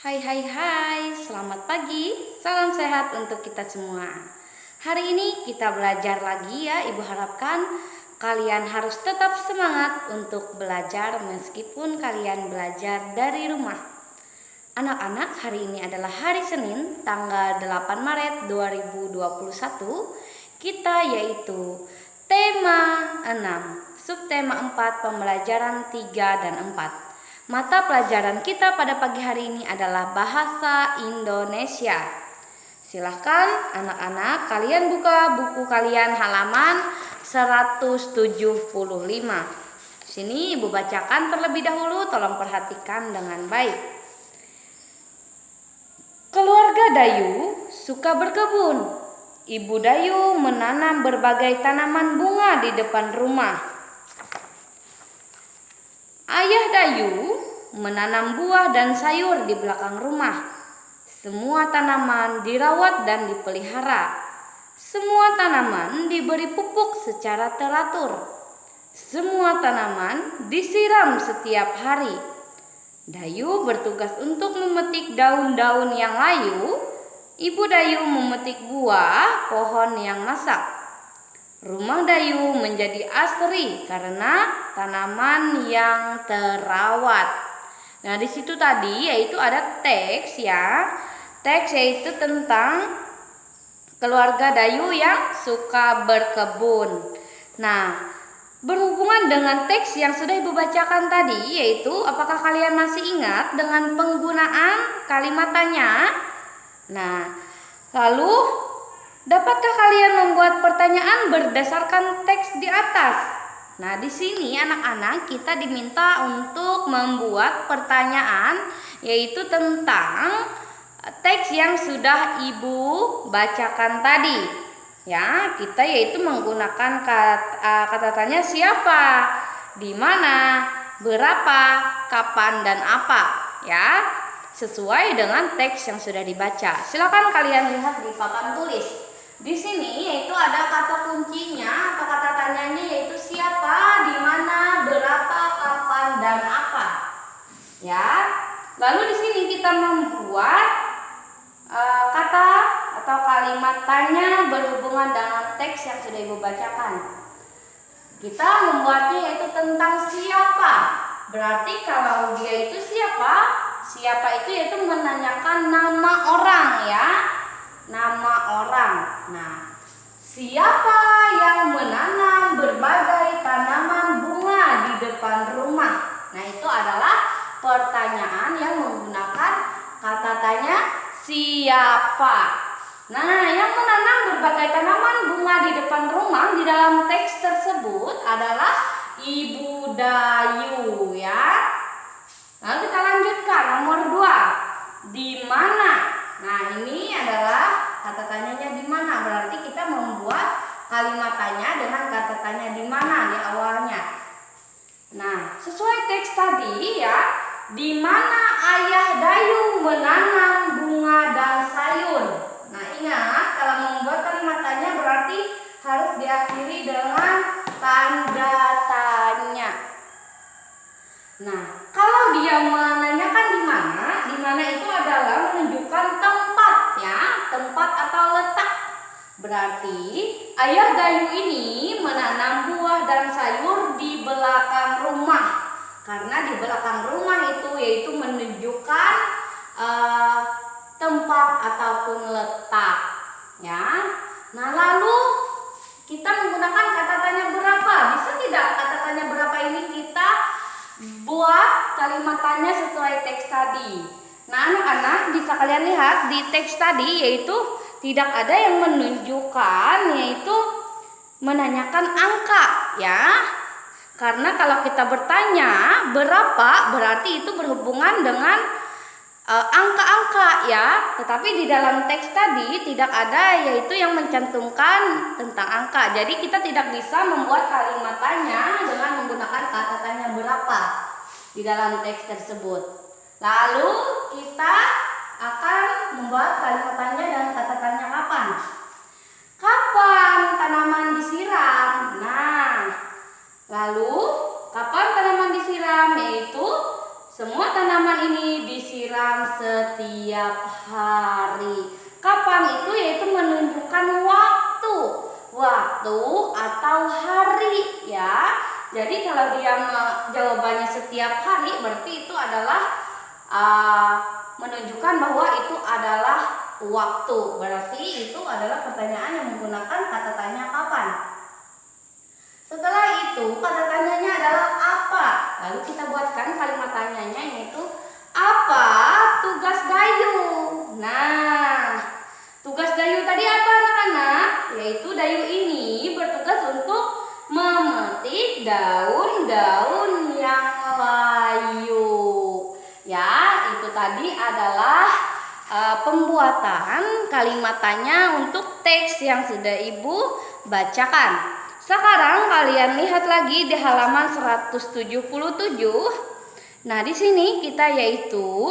Hai hai hai, selamat pagi, salam sehat untuk kita semua. Hari ini kita belajar lagi ya, Ibu harapkan kalian harus tetap semangat untuk belajar meskipun kalian belajar dari rumah. Anak-anak, hari ini adalah hari Senin, tanggal 8 Maret 2021. Kita yaitu tema 6, subtema 4, pembelajaran 3 dan 4. Mata pelajaran kita pada pagi hari ini adalah bahasa Indonesia. Silahkan anak-anak kalian buka buku kalian halaman 175. Sini Ibu bacakan terlebih dahulu, tolong perhatikan dengan baik. Keluarga Dayu suka berkebun. Ibu Dayu menanam berbagai tanaman bunga di depan rumah. Ayah Dayu menanam buah dan sayur di belakang rumah. Semua tanaman dirawat dan dipelihara. Semua tanaman diberi pupuk secara teratur. Semua tanaman disiram setiap hari. Dayu bertugas untuk memetik daun-daun yang layu. Ibu Dayu memetik buah pohon yang masak. Rumah Dayu menjadi asri karena tanaman yang terawat. Nah, di situ tadi yaitu ada teks ya. Teks yaitu tentang keluarga Dayu yang suka berkebun. Nah, berhubungan dengan teks yang sudah Ibu bacakan tadi, yaitu apakah kalian masih ingat dengan penggunaan kalimat tanya? Nah, lalu dapatkah kalian membuat pertanyaan berdasarkan teks di atas? Nah, di sini anak-anak kita diminta untuk membuat pertanyaan yaitu tentang teks yang sudah Ibu bacakan tadi. Ya, kita yaitu menggunakan kata tanya siapa, di mana, berapa, kapan, dan apa. Ya, sesuai dengan teks yang sudah dibaca. Silakan kalian lihat di papan tulis. Di sini yaitu ada kata kuncinya atau kata tanyanya yaitu siapa, di mana, berapa, kapan, dan apa. Ya. Lalu di sini kita membuat kata atau kalimat tanya berhubungan dengan teks yang sudah Ibu bacakan. Kita membuatnya yaitu tentang siapa. Berarti kalau dia itu siapa? Siapa itu yaitu menanyakan nama orang ya. Nama orang. Nah, siapa yang menanam berbagai tanaman bunga di depan rumah? Nah, itu adalah pertanyaan yang menggunakan kata tanya siapa. Nah, yang menanam berbagai tanaman bunga di depan rumah di dalam teks tersebut adalah Ibu Dayu ya. Lalu kita lanjutkan nomor 2. Di mana? Nah, ini adalah kata tanyanya di mana. Berarti kita membuat kalimat tanya dengan kata tanya di mana di awalnya. Nah, sesuai teks tadi ya. Di mana Ayah Dayu menanam bunga dan sayur? Nah, ingat kalau membuat kalimat tanya berarti harus diakhiri dengan tanda tanya. Nah, kalau dia menanyakan di mana itu adalah menunjukkan tempat ya, tempat atau letak. Berarti Ayah Dayu ini menanam buah dan sayur di belakang rumah. Karena di belakang rumah itu yaitu menunjukkan tempat ataupun letak ya. Nah, lalu kita menggunakan kata tanya berapa. Bisa tidak kata tanya berapa ini kita buat kalimat tanya sesuai teks tadi. Nah, anak-anak bisa kalian lihat di teks tadi yaitu tidak ada yang menunjukkan yaitu menanyakan angka ya. Karena kalau kita bertanya berapa berarti itu berhubungan dengan angka-angka ya. Tetapi di dalam teks tadi tidak ada yaitu yang mencantumkan tentang angka. Jadi kita tidak bisa membuat kalimat tanya dengan menggunakan kata tanya berapa di dalam teks tersebut. Lalu kita akan membuat kalimat tanya dan kata tanya kapan. Kapan tanaman disiram? Nah, lalu kapan tanaman disiram? Yaitu semua tanaman ini disiram disiram setiap hari. Kapan itu? Yaitu menunjukkan waktu. Waktu atau hari ya. Jadi kalau dia jawabannya setiap hari berarti itu adalah menunjukkan bahwa itu adalah waktu. Berarti itu adalah pertanyaan yang menggunakan kata tanya kapan. Setelah itu kata tanyanya adalah apa. Lalu kita buatkan kalimat tanyanya, yaitu apa tugas Dayu. Nah, tugas Dayu tadi apa anak-anak? Yaitu Dayu ini bertugas untuk memetik daun-daun yang layu. Ya, itu tadi adalah pembuatan kalimat tanya untuk teks yang sudah Ibu bacakan. Sekarang kalian lihat lagi di halaman 177. Nah, di sini kita yaitu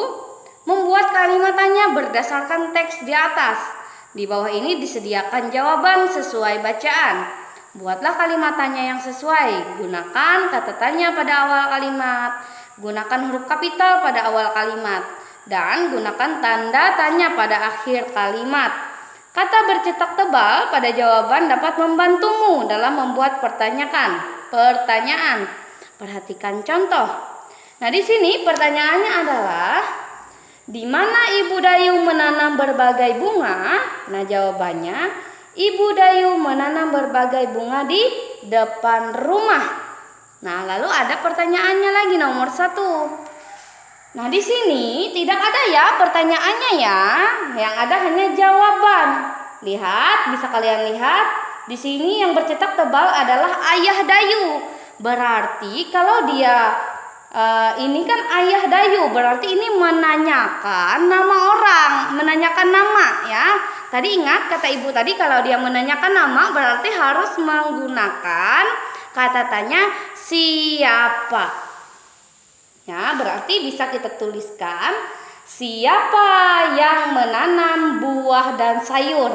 membuat kalimat tanya berdasarkan teks di atas. Di bawah ini disediakan jawaban sesuai bacaan. Buatlah kalimat tanya yang sesuai. Gunakan kata tanya pada awal kalimat. Gunakan huruf kapital pada awal kalimat. Dan gunakan tanda tanya pada akhir kalimat. Kata bercetak tebal pada jawaban dapat membantumu dalam membuat pertanyaan. Perhatikan contoh. Nah, di sini pertanyaannya adalah, di mana Ibu Dayu menanam berbagai bunga? Nah, jawabannya, Ibu Dayu menanam berbagai bunga di depan rumah. Nah, lalu ada pertanyaannya lagi nomor 1. Nah, di sini tidak ada ya pertanyaannya ya. Yang ada hanya jawaban. Lihat, bisa kalian lihat. Di sini yang bercetak tebal adalah ayah Dayu. Berarti kalau dia ini kan ayah Dayu, berarti ini menanyakan nama orang, menanyakan nama ya. Tadi ingat kata Ibu tadi, kalau dia menanyakan nama berarti harus menggunakan kata tanya siapa. Ya, berarti bisa kita tuliskan, siapa yang menanam buah dan sayur.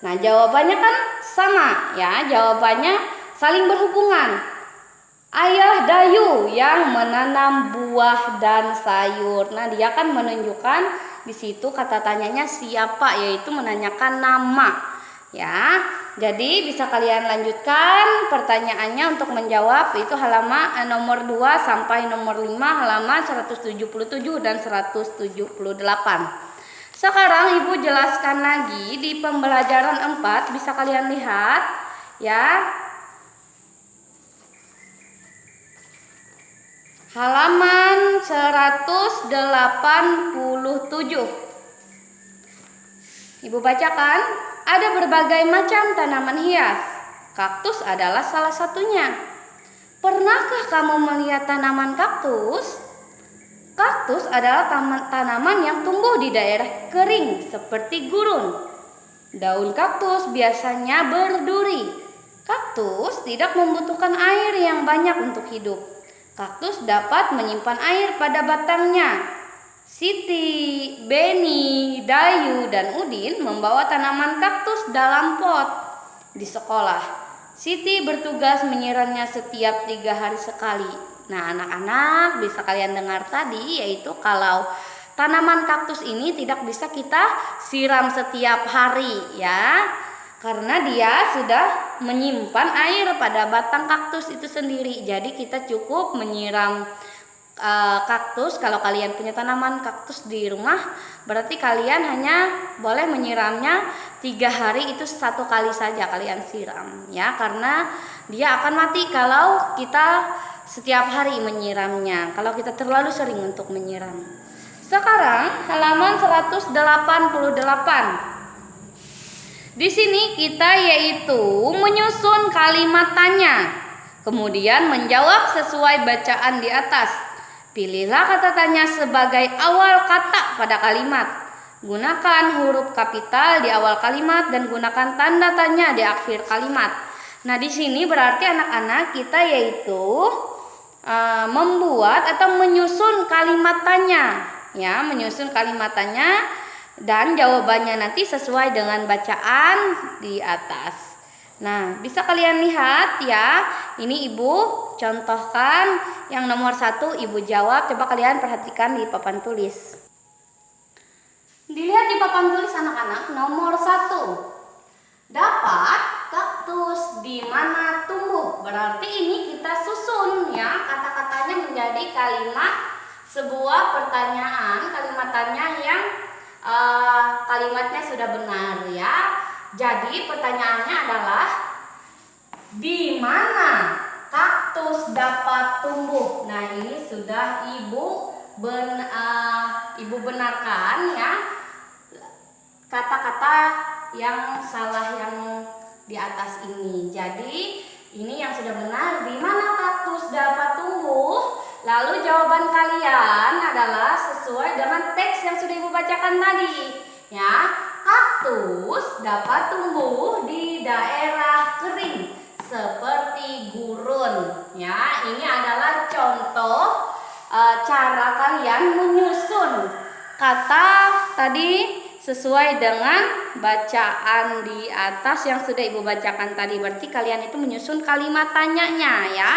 Nah, jawabannya kan sama ya, jawabannya saling berhubungan. Ayah Dayu yang menanam buah dan sayur. Nah, dia kan menunjukkan di situ kata tanyanya siapa, yaitu menanyakan nama. Ya, jadi bisa kalian lanjutkan pertanyaannya untuk menjawab, itu halaman nomor 2 sampai nomor 5, halaman 177 dan 178. Sekarang Ibu jelaskan lagi di pembelajaran 4, bisa kalian lihat ya. Halaman 187. Ibu bacakan. Ada berbagai macam tanaman hias. Kaktus adalah salah satunya. Pernahkah kamu melihat tanaman kaktus? Kaktus adalah tanaman yang tumbuh di daerah kering seperti gurun. Daun kaktus biasanya berduri. Kaktus tidak membutuhkan air yang banyak untuk hidup. Kaktus dapat menyimpan air pada batangnya. Siti, Beni, Dayu, dan Udin membawa tanaman kaktus dalam pot di sekolah. Siti bertugas menyiramnya setiap 3 hari sekali. Nah, anak-anak bisa kalian dengar tadi, yaitu kalau tanaman kaktus ini tidak bisa kita siram setiap hari ya, karena dia sudah menyimpan air pada batang kaktus itu sendiri. Jadi kita cukup menyiram kaktus. Kalau kalian punya tanaman kaktus di rumah, berarti kalian hanya boleh menyiramnya 3 hari, itu 1 kali saja kalian siram ya, karena dia akan mati kalau kita setiap hari menyiramnya, kalau kita terlalu sering untuk menyiram. Sekarang halaman 188. Di sini kita yaitu menyusun kalimat tanya, kemudian menjawab sesuai bacaan di atas. Pilihlah kata tanya sebagai awal kata pada kalimat. Gunakan huruf kapital di awal kalimat dan gunakan tanda tanya di akhir kalimat. Nah, di sini berarti anak-anak kita yaitu membuat atau menyusun kalimat tanya. Ya, menyusun kalimat tanya dan jawabannya nanti sesuai dengan bacaan di atas. Nah, bisa kalian lihat ya, ini Ibu contohkan yang nomor 1 Ibu jawab. Coba kalian perhatikan di papan tulis. Dilihat di papan tulis anak-anak, nomor 1. Dapat kaktus di mana tumbuh. Berarti ini kita susun ya kata-katanya menjadi kalimat sebuah pertanyaan, kalimatannya yang kalimatnya sudah benar ya. Jadi pertanyaannya adalah di mana kaktus dapat tumbuh. Nah, ini sudah ibu benarkan ya kata-kata yang salah yang di atas ini. Jadi ini yang sudah benar, di mana kaktus dapat tumbuh. Lalu jawaban kalian adalah sesuai dengan teks yang sudah ibu bacakan tadi. Ya, kaktus dapat tumbuh di daerah kering seperti gurun. Ya, ini adalah contoh cara kalian menyusun kata tadi sesuai dengan bacaan di atas yang sudah ibu bacakan tadi. Berarti kalian itu menyusun kalimat tanyanya ya.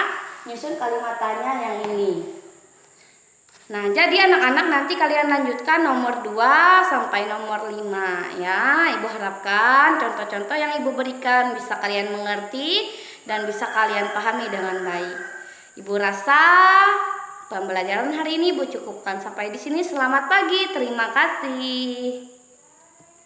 Menyusun kalimat tanya yang ini. Nah, jadi anak-anak nanti kalian lanjutkan nomor 2 sampai nomor 5 ya. Ibu harapkan contoh-contoh yang ibu berikan bisa kalian mengerti dan bisa kalian pahami dengan baik. Ibu rasa pembelajaran hari ini ibu cukupkan sampai di sini. Selamat pagi, terima kasih.